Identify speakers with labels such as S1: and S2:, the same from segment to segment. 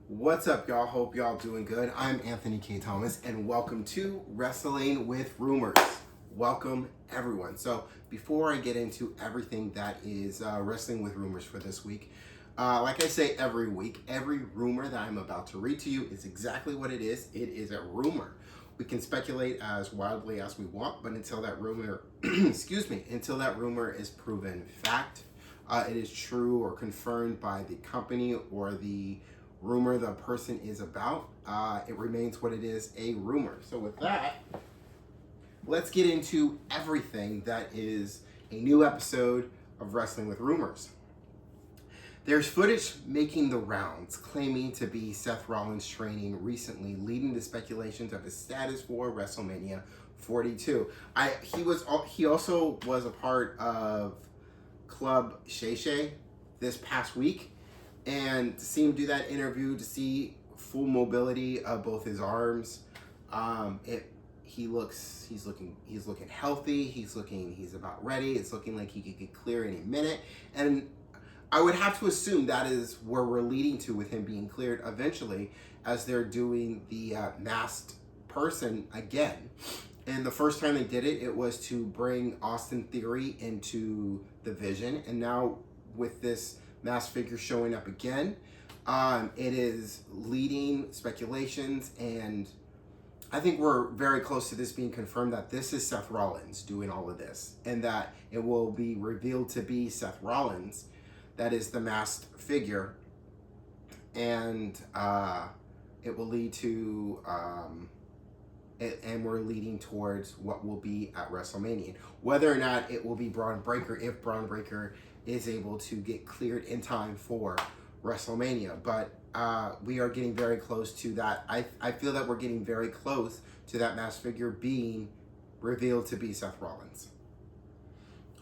S1: What's up, y'all? Hope y'all doing good. I'm Anthony K. Thomas, and welcome to Wrestling with Rumors. Welcome, everyone. So, before I get into everything that is Wrestling with Rumors for this week, like I say every week, every rumor that I'm about to read to you is exactly what it is. It is a rumor. We can speculate as wildly as we want, but until that rumor, until that rumor is proven fact, it is true or confirmed by the company or the rumor the person is about, it remains what it is, a rumor. So with that, let's get into everything that is a new episode of Wrestling with Rumors. There's footage making the rounds claiming to be Seth Rollins' training recently, leading to speculations of his status for WrestleMania 42. He also was a part of Club Shay Shay this past week, and to see him do that interview, to see full mobility of both his arms, he's looking healthy. He's about ready. It's looking like he could get clear any minute, and I would have to assume that is where we're leading to with him being cleared eventually, as they're doing the masked person again. And the first time they did it, it was to bring Austin Theory into the vision, and now with this masked figure showing up again, it is leading speculations, and I think we're very close to this being confirmed that this is Seth Rollins doing all of this, and that it will be revealed to be Seth Rollins that is the masked figure, and it will lead to and we're leading towards what will be at WrestleMania. Whether or not it will be Braun Breaker, if Braun Breaker is able to get cleared in time for WrestleMania. But we are getting very close to that. I feel that we're getting very close to that masked figure being revealed to be Seth Rollins.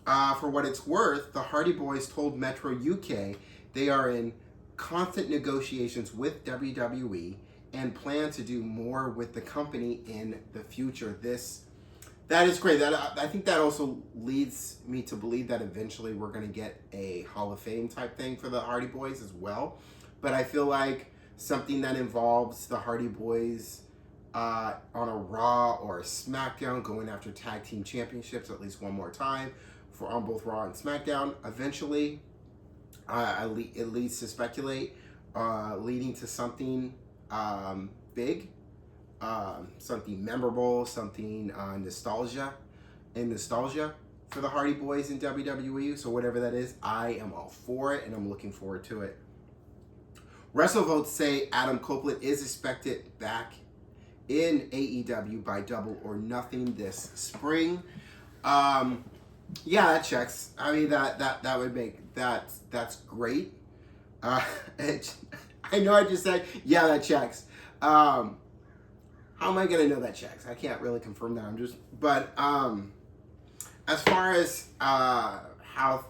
S1: For what it's worth, the Hardy Boys told Metro UK they are in constant negotiations with WWE and plan to do more with the company in the future. That is great. I think that also leads me to believe that eventually we're going to get a Hall of Fame type thing for the Hardy Boys as well. But I feel like something that involves the Hardy Boys on a Raw or a SmackDown going after tag team championships at least one more time on both Raw and SmackDown. Eventually, it leads to speculate, leading to something big, something memorable, something nostalgia for the Hardy Boys in WWE. So whatever that is, I am all for it, and I'm looking forward to it. WrestleVotes say Adam Copeland is expected back in AEW by Double or Nothing this spring. Yeah, that checks. I mean, that would make that's great. I know I just said, yeah, that checks. How am I gonna know that checks? I can't really confirm that. But as far as how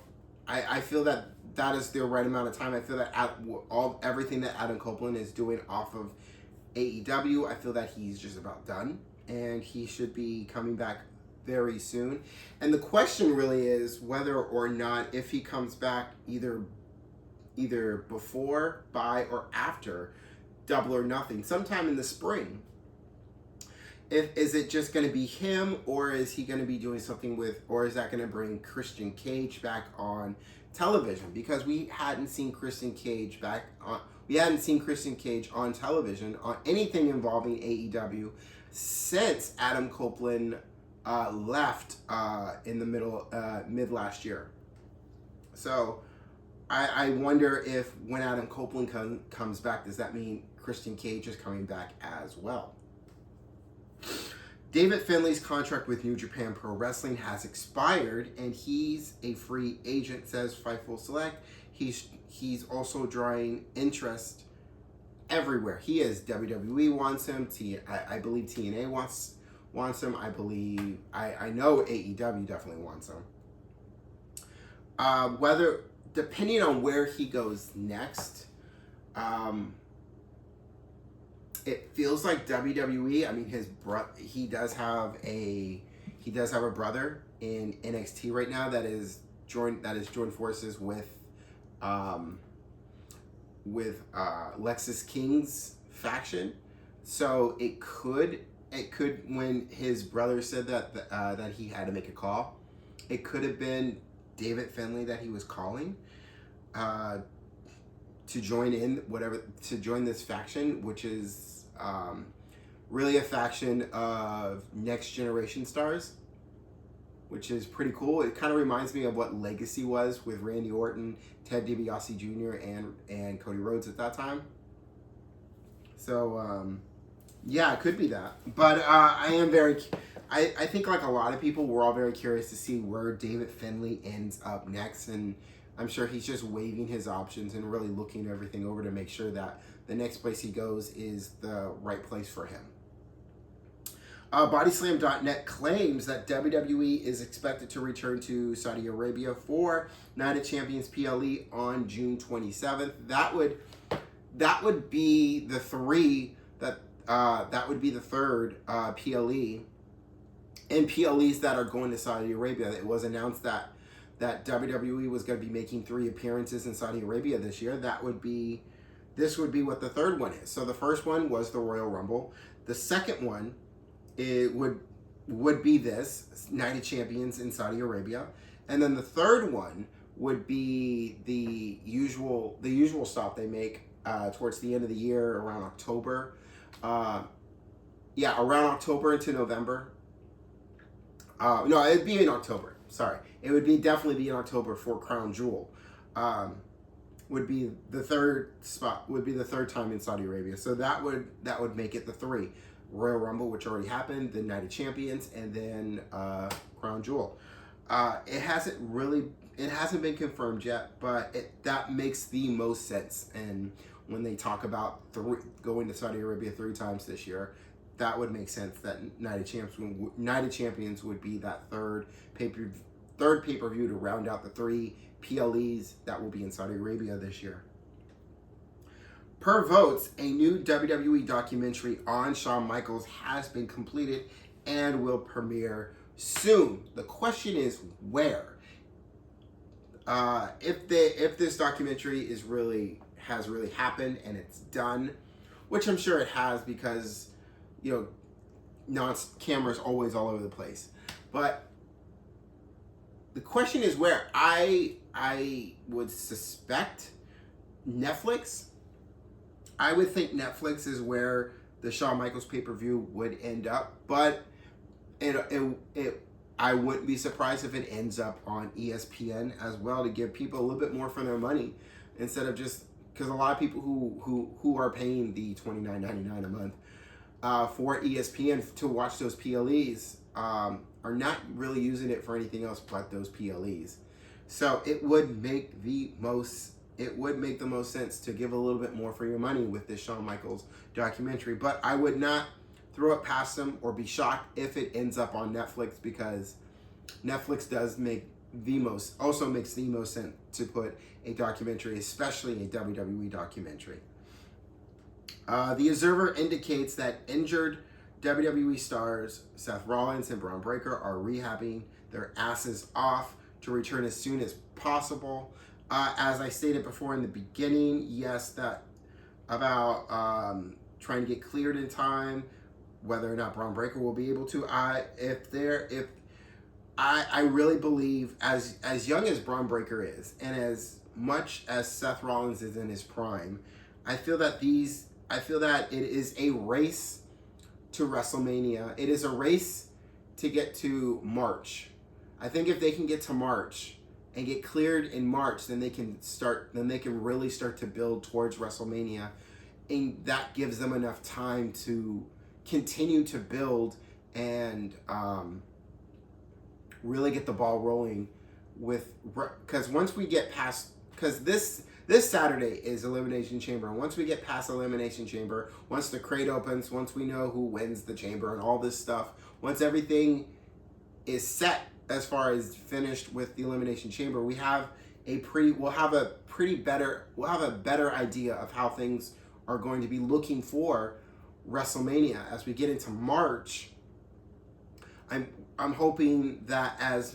S1: I feel that is the right amount of time. I feel that everything that Adam Copeland is doing off of AEW, I feel that he's just about done, and he should be coming back very soon. And the question really is whether or not, if he comes back either before, by, or after Double or Nothing, sometime in the spring. Is it just going to be him, or is he going to be doing something or is that going to bring Christian Cage back on television? Because we hadn't seen Christian Cage on television on anything involving AEW since Adam Copeland left in the mid last year. So I wonder if when Adam Copeland comes back, does that mean Christian Cage is coming back as well? David Finlay's contract with New Japan Pro Wrestling has expired, and he's a free agent, says Fightful Select. He's also drawing interest everywhere. He is. WWE wants him. I believe TNA wants him. I know AEW definitely wants him. Depending on where he goes next, it feels like WWE. I mean, he does have a brother in NXT right now that is joined forces with Lexis King's faction. So it could when his brother said that he had to make a call, it could have been David Finlay that he was calling to join this faction, which is really a faction of next generation stars, which is pretty cool. It kind of reminds me of what Legacy was with Randy Orton, Ted DiBiase Jr., and Cody Rhodes at that time. So yeah, it could be that. But I think like a lot of people, we're all very curious to see where David Finlay ends up next, and I'm sure he's just weighing his options and really looking everything over to make sure that the next place he goes is the right place for him. Bodyslam.net claims that WWE is expected to return to Saudi Arabia for Night of Champions PLE on June 27th. That would be the third PLE and PLEs that are going to Saudi Arabia. It was announced that WWE was going to be making 3 appearances in Saudi Arabia this year. This would be what the third one is. So the first one was the Royal Rumble. The second one would be this Night of Champions in Saudi Arabia, and then the third one would be the usual stop they make towards the end of the year around October. Around October into November. No, it'd be in October. Sorry, it would definitely be in October for Crown Jewel. Would be the third spot. Would be the third time in Saudi Arabia. So that would make it the 3. Royal Rumble, which already happened, the Night of Champions, and then Crown Jewel. It hasn't been confirmed yet, but that makes the most sense. And when they talk about going to Saudi Arabia 3 times this year, that would make sense that Night of Champions would be that third pay-per-view to round out the 3 PLEs that will be in Saudi Arabia this year. Per votes, a new WWE documentary on Shawn Michaels has been completed and will premiere soon. The question is where. If this documentary has really happened and it's done, which I'm sure it has because cameras always all over the place. But the question is where. I would suspect Netflix. I would think Netflix is where the Shawn Michaels pay-per-view would end up, but I wouldn't be surprised if it ends up on ESPN as well to give people a little bit more for their money instead of just because a lot of people who are paying the $29.99 a month for ESPN to watch those PLEs are not really using it for anything else but those PLEs. So it would make the most sense to give a little bit more for your money with this Shawn Michaels documentary. But I would not throw it past them or be shocked if it ends up on Netflix because Netflix makes the most sense to put a documentary, especially a WWE documentary. The Observer indicates that injured WWE stars Seth Rollins and Braun Breaker are rehabbing their asses off to return as soon as possible. As I stated before in the beginning, yes, that about trying to get cleared in time, whether or not Braun Breaker will be able to. I really believe as young as Braun Breaker is, and as much as Seth Rollins is in his prime, I feel that it is a race to WrestleMania. It is a race to get to March. I think if they can get to March and get cleared in March, then they can really start to build towards WrestleMania, and that gives them enough time to continue to build and really get the ball rolling because once we get past, because this Saturday is Elimination Chamber, and once we get past Elimination Chamber, once the crate opens, once we know who wins the Chamber and all this stuff, once everything is set as far as finished with the Elimination Chamber, we'll have a better idea of how things are going to be looking for WrestleMania. As we get into March, I'm hoping that as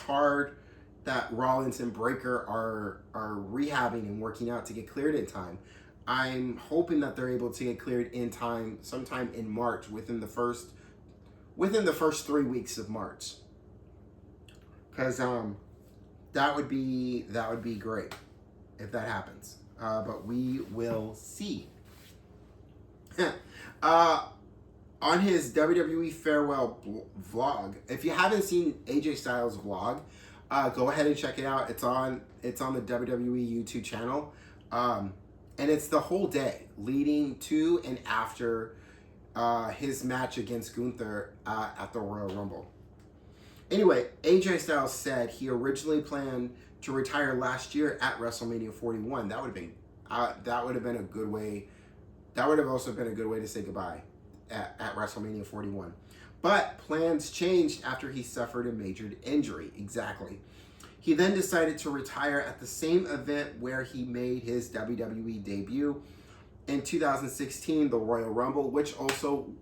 S1: hard that Rollins and Breaker are rehabbing and working out to get cleared in time. I'm hoping that they're able to get cleared in time sometime in March, within the first 3 weeks of March, because that would be great if that happens. But we will see. On his WWE farewell vlog, if you haven't seen AJ Styles' vlog, go ahead and check it out. It's on the WWE YouTube channel, and it's the whole day leading to and after his match against Gunther at the Royal Rumble. Anyway, AJ Styles said he originally planned to retire last year at WrestleMania 41. That would have been a good way. That would have also been a good way to say goodbye at WrestleMania 41. But plans changed after he suffered a major injury. Exactly. He then decided to retire at the same event where he made his WWE debut in 2016, the Royal Rumble, which also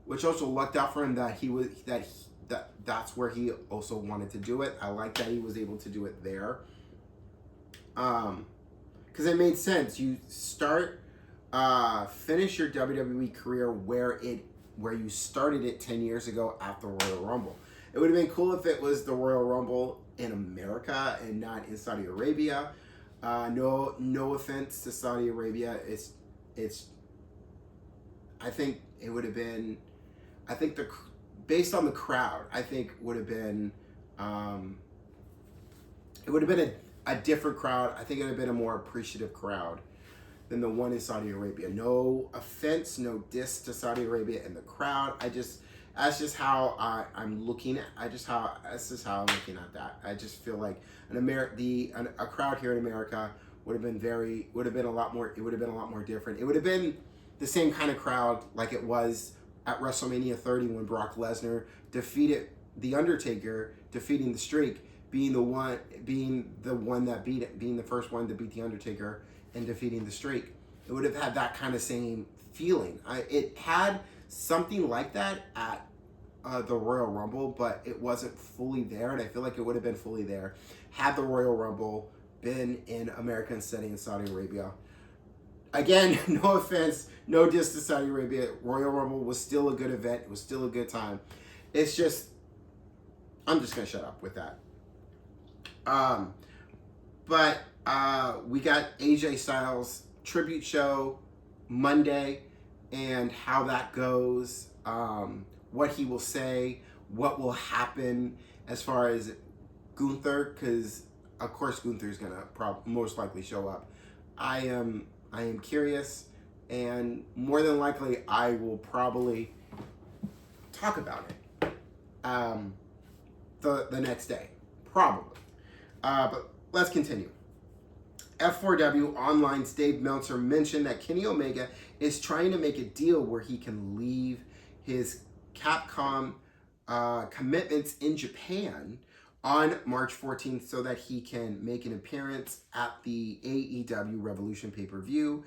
S1: lucked out for him that's where he also wanted to do it. I like that he was able to do it there, because it made sense. You finish your WWE career where you started it 10 years ago at the Royal Rumble. It would have been cool if it was the Royal Rumble in America and not in Saudi Arabia. No offense to Saudi Arabia. It's. I think it would have been. I think based on the crowd, I think would have been. It would have been a different crowd. I think it would have been a more appreciative crowd than the one in Saudi Arabia. No offense, no diss to Saudi Arabia and the crowd. That's just how I'm looking at. That's just how I'm looking at that. I just feel like a crowd here in America would have been a lot more different. It would have been the same kind of crowd like it was at WrestleMania 30 when Brock Lesnar defeated The Undertaker, defeating the streak, being the first one to beat The Undertaker and defeating the streak. It would have had that kind of same feeling. It had something like that at the Royal Rumble, but it wasn't fully there, and I feel like it would have been fully there had the Royal Rumble been in America instead of in Saudi Arabia. Again, no offense, no diss to Saudi Arabia. Royal Rumble was still a good event. It was still a good time. It's just, I'm just going to shut up with that. But we got AJ Styles tribute show Monday, and how that goes, what he will say, what will happen as far as Gunther, because of course Gunther's gonna most likely show up. I am curious, and more than likely I will probably talk about it the next day, probably. But let's continue. F4W Online's Dave Meltzer mentioned that Kenny Omega is trying to make a deal where he can leave his Capcom commitments in Japan on March 14th so that he can make an appearance at the AEW Revolution pay-per-view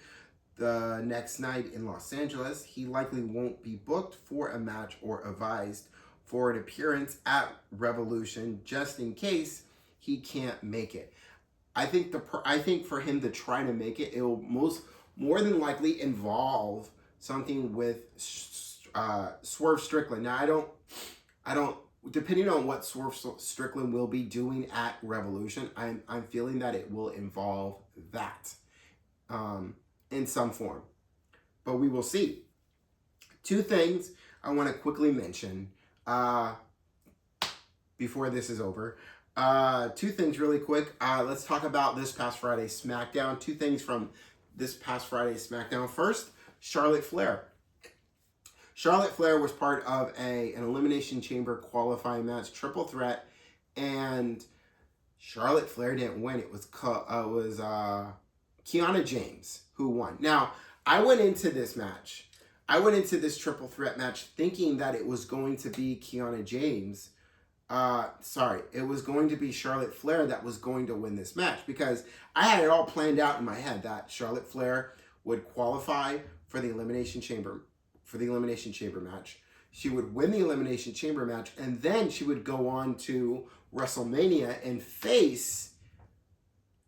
S1: the next night in Los Angeles. He likely won't be booked for a match or advised for an appearance at Revolution, just in case he can't make it. I think for him to try to make it, it will more than likely involve something with Swerve Strickland. Now I don't. Depending on what Swerve Strickland will be doing at Revolution, I'm feeling that it will involve that in some form, but we will see. Two things I want to quickly mention before this is over. Two things really quick. Let's talk about this past Friday SmackDown. Two things from this past Friday SmackDown. First, Charlotte Flair. Charlotte Flair was part of an Elimination Chamber qualifying match, triple threat, and Charlotte Flair didn't win. It was Kiana James who won. Now, I went into this triple threat match thinking that it was going to be Kiana James. It was going to be Charlotte Flair that was going to win this match, because I had it all planned out in my head that Charlotte Flair would qualify for the Elimination Chamber match. She would win the Elimination Chamber match, and then she would go on to WrestleMania and face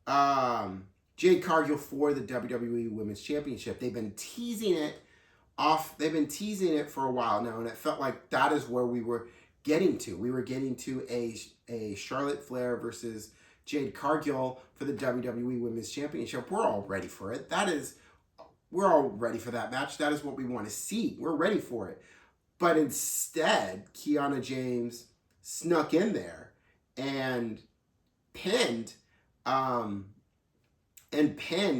S1: Jade Cargill for the WWE Women's Championship. They've been teasing it for a while now, and it felt like that is where we were getting to. We were getting to a Charlotte Flair versus Jade Cargill for the WWE Women's Championship. We're all ready for it. We're all ready for that match. That is what we want to see. We're ready for it. But instead, Kiana James snuck in there and pinned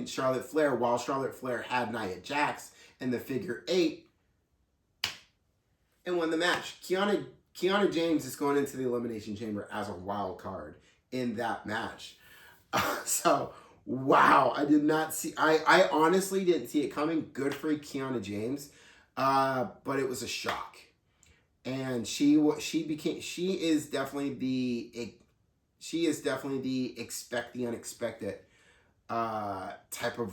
S1: Charlotte Flair while Charlotte Flair had Nia Jax in the figure 8 and won the match. Kiana James is going into the Elimination Chamber as a wild card in that match. So, wow, I did not see, I honestly didn't see it coming. Good for Kiana James, but it was a shock. And she is definitely the expect the unexpected type of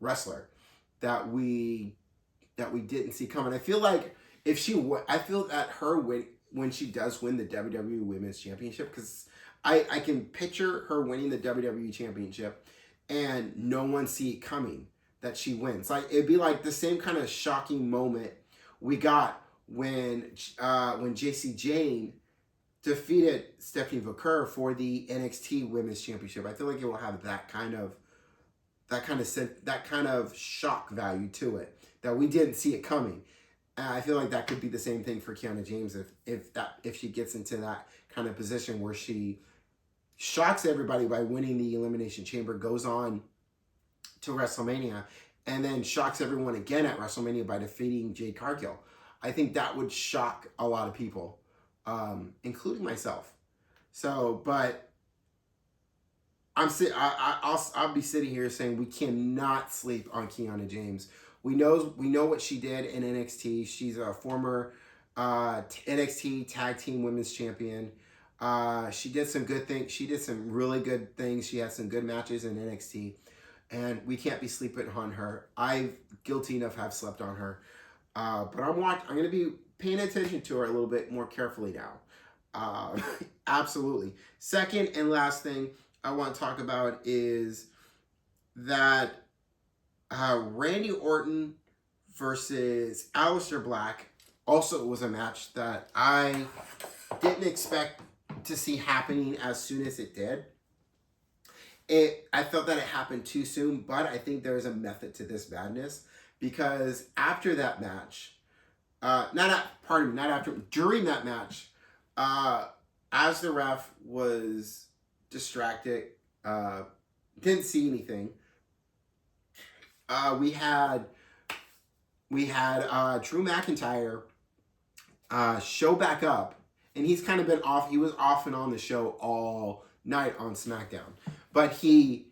S1: wrestler that we didn't see coming. I feel like when she does win the WWE Women's Championship, because I can picture her winning the WWE Championship and no one see it coming that she wins. Like, it'd be like the same kind of shocking moment we got when JC Jane defeated Stephanie Vaquer for the NXT Women's Championship. I feel like it will have that kind of shock value to it, that we didn't see it coming. And I feel like that could be the same thing for Kiana James if she gets into that kind of position where she shocks everybody by winning the Elimination Chamber, goes on to WrestleMania, and then shocks everyone again at WrestleMania by defeating Jade Cargill. I think that would shock a lot of people, including myself. So, but I'll be sitting here saying we cannot sleep on Kiana James. We know what she did in NXT. She's a former NXT Tag Team Women's Champion. She did some good things. She did some really good things. She had some good matches in NXT, and we can't be sleeping on her. I'm guilty enough to have slept on her, but I'm going to be paying attention to her a little bit more carefully now. Absolutely. Second and last thing I want to talk about is that Randy Orton versus Aleister Black also was a match that I didn't expect to see happening as soon as it did. I felt that it happened too soon, but I think there is a method to this madness, because after that match, during that match, as the ref was distracted, didn't see anything, we had Drew McIntyre show back up, and he's kind of been off. He was off and on the show all night on SmackDown, but he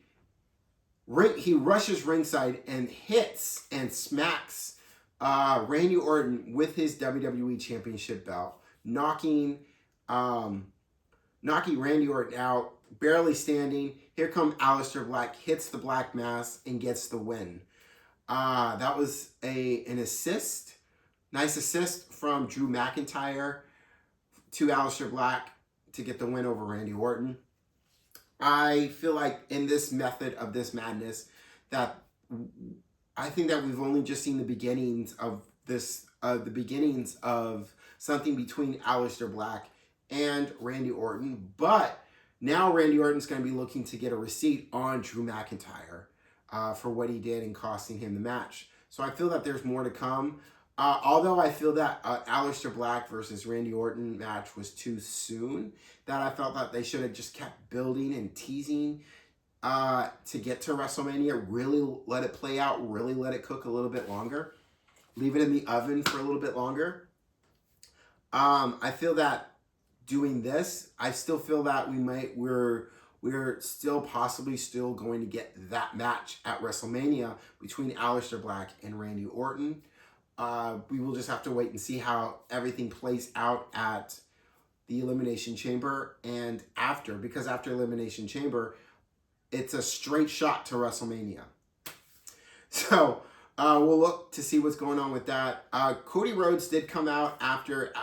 S1: rushes ringside and hits and smacks Randy Orton with his WWE Championship belt, knocking Randy Orton out, barely standing. Here comes Aleister Black, hits the Black Mass, and gets the win. That was an assist, nice assist from Drew McIntyre to Aleister Black to get the win over Randy Orton. I feel like in this method of this madness, that I think that we've only just seen the beginnings of this, the beginnings of something between Aleister Black and Randy Orton. But now Randy Orton's going to be looking to get a receipt on Drew McIntyre for what he did in costing him the match. So I feel that there's more to come. Although I feel that Aleister Black versus Randy Orton match was too soon, that I felt that they should have just kept building and teasing to get to WrestleMania, really let it play out, really let it cook a little bit longer, leave it in the oven for a little bit longer. I feel that doing this, I still feel that we're still possibly still going to get that match at WrestleMania between Aleister Black and Randy Orton. We will just have to wait and see how everything plays out at the Elimination Chamber and after, because after Elimination Chamber, it's a straight shot to WrestleMania. So we'll look to see what's going on with that. Cody Rhodes did come out after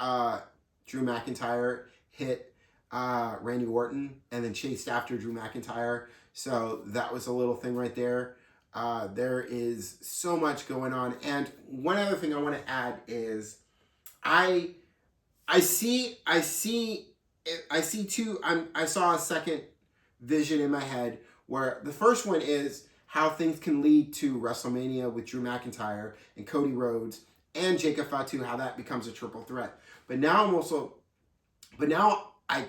S1: Drew McIntyre hit Randy Orton, and then chased after Drew McIntyre. So that was a little thing right there. There is so much going on. And one other thing I want to add is I see two. I saw a second vision in my head where the first one is how things can lead to WrestleMania with Drew McIntyre and Cody Rhodes and Jacob Fatu, how that becomes a triple threat. But now I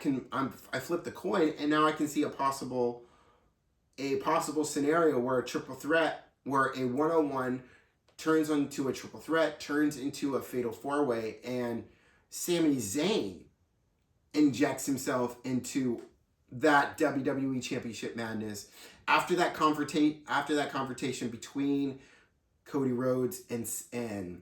S1: flip the coin, and now I can see a possible scenario where a triple threat, where a one-on-one turns into a triple threat, turns into a fatal four-way, and Sami Zayn injects himself into that WWE Championship madness after that confrontation between Cody Rhodes and Sami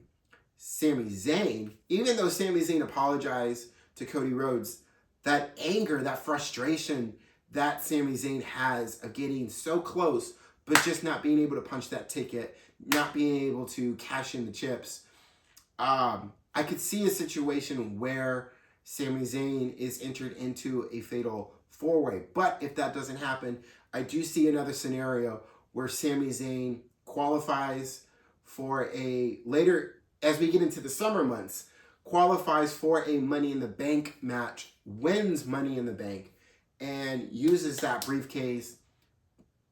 S1: Zayn. Even though Sami Zayn apologized to Cody Rhodes, that anger, that frustration that Sami Zayn has of getting so close, but just not being able to punch that ticket, not being able to cash in the chips. I could see a situation where Sami Zayn is entered into a fatal four-way. But if that doesn't happen, I do see another scenario where Sami Zayn qualifies for a later, as we get into the summer months, qualifies for a Money in the Bank match, wins Money in the Bank, and uses that briefcase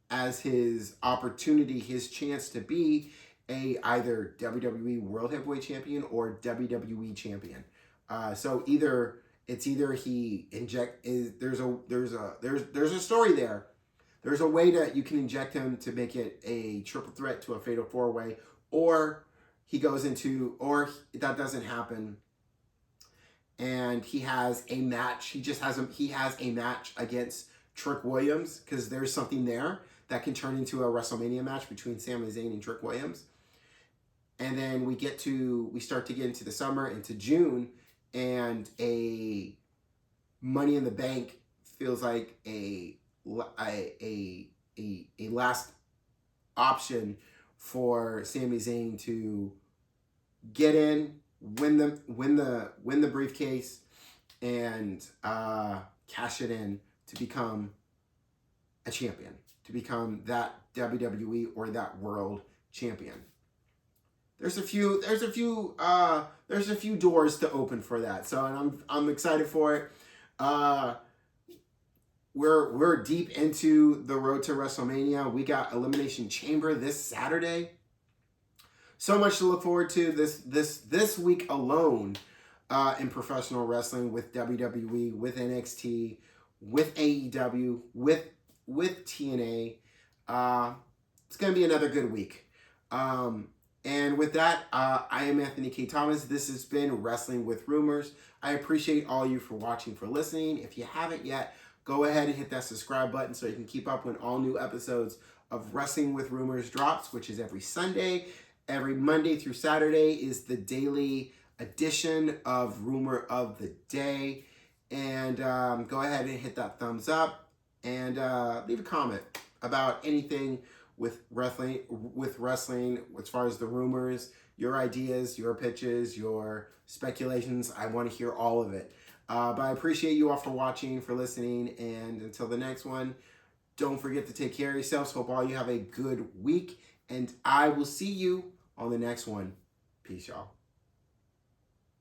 S1: as his opportunity, his chance to be either WWE World Heavyweight Champion or WWE Champion. So there's a story there. There's a way that you can inject him to make it a triple threat to a fatal four-way, or that doesn't happen, and he has a match. He has a match against Trick Williams, because there's something there that can turn into a WrestleMania match between Sami Zayn and Trick Williams. And then we start to get into the summer, into June, and a Money in the Bank feels like a last option for Sami Zayn to get in, win the briefcase, and cash it in to become a champion, to become that WWE or that world champion. There's a few doors to open for that. So, and I'm excited for it. We're deep into the road to WrestleMania. We got Elimination Chamber this Saturday. So much to look forward to this week alone in professional wrestling, with WWE, with NXT, with AEW, with TNA. It's going to be another good week. And with that, I am Anthony K. Thomas. This has been Wrestling with Rumors. I appreciate all you for watching, for listening. If you haven't yet, go ahead and hit that subscribe button so you can keep up when all new episodes of Wrestling with Rumors drops, which is every Sunday. Every Monday through Saturday is the daily edition of Rumor of the Day. And go ahead and hit that thumbs up, and leave a comment about anything with wrestling, as far as the rumors, your ideas, your pitches, your speculations. I want to hear all of it. But I appreciate you all for watching, for listening, and until the next one, don't forget to take care of yourselves. Hope all you have a good week, and I will see you on the next one. Peace, y'all.